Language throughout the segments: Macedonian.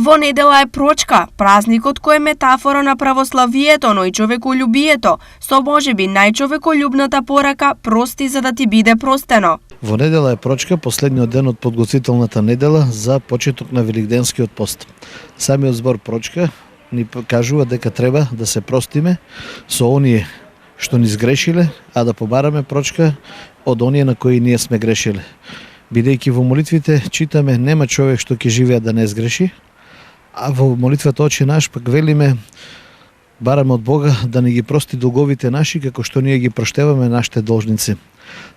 Во недела е прочка, празникот кој е метафора на православието, но и човеколюбието, со можеби најчовеколюбната порака прости за да ти биде простено. Во недела е прочка, последниот ден од подготвителната недела за почеток на Великденскиот пост. Самиот збор прочка ни кажува дека треба да се простиме со оние што ни сгрешиле, а да побараме прочка од оние на кои ние сме грешиле. Бидејќи во молитвите читаме нема човек што ќе живее да не сгреши, а во молитвата Очи наш пак велиме бараме од Бога да ни ги прости долговите наши како што ние ги проштеваме нашите должници.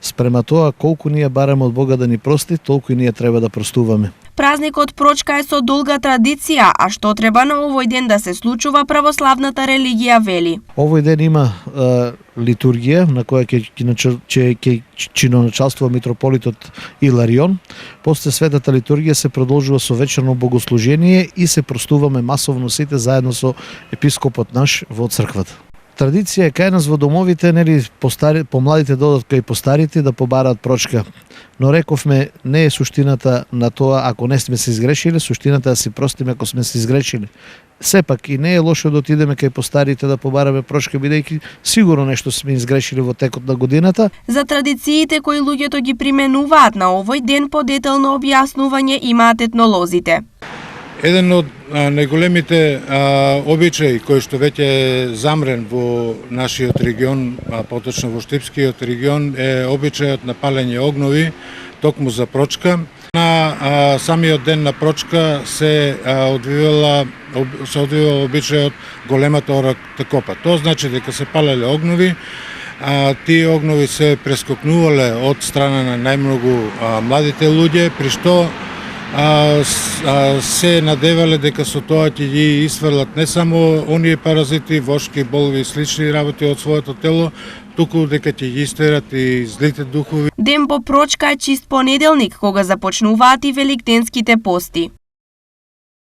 Спрема тоа колку ние бараме од Бога да ни прости, толку и ние треба да простуваме. Празникот прочка е со долга традиција, а што треба на овој ден да се случува православната религија вели. Овој ден има литургија на која ќе чиноначалствува митрополитот Иларион. После светата литургија се продолжува со вечерно богослужение и се простуваме масовно сите заедно со епископот наш во црквата. Традиција е кај нас во домовите, нели, помладите додат кај постарите да побараат прочка. Но рековме, не е суштината на тоа ако не сме се изгрешили, суштината да си простиме ако сме се изгрешили. Сепак и не е лошо да отидеме кај постарите да побараме прошка, бидејќи сигурно нешто сме изгрешили во текот на годината. За традициите кои луѓето ги применуваат на овој ден подетелно објаснување имаат етнолозите. Еден од најголемите обичаи кој што веќе е замрен во нашиот регион, поточно во Штипскиот регион, е обичајот на палење огнови токму за прочка. На самиот ден на прочка се одвивала обичајот големата ората копа. Тоа значи дека се палеле огнови, тие огнови се прескокнувале од страна на најмногу младите луѓе, при што се надевале дека со тоа ќе ги исфрлат не само оние паразити, вошки, болови и слични работи од своето тело, туку дека ќе ги истерат и злите духови. Ден по прочка е чист понеделник, кога започнуваат и великденските пости.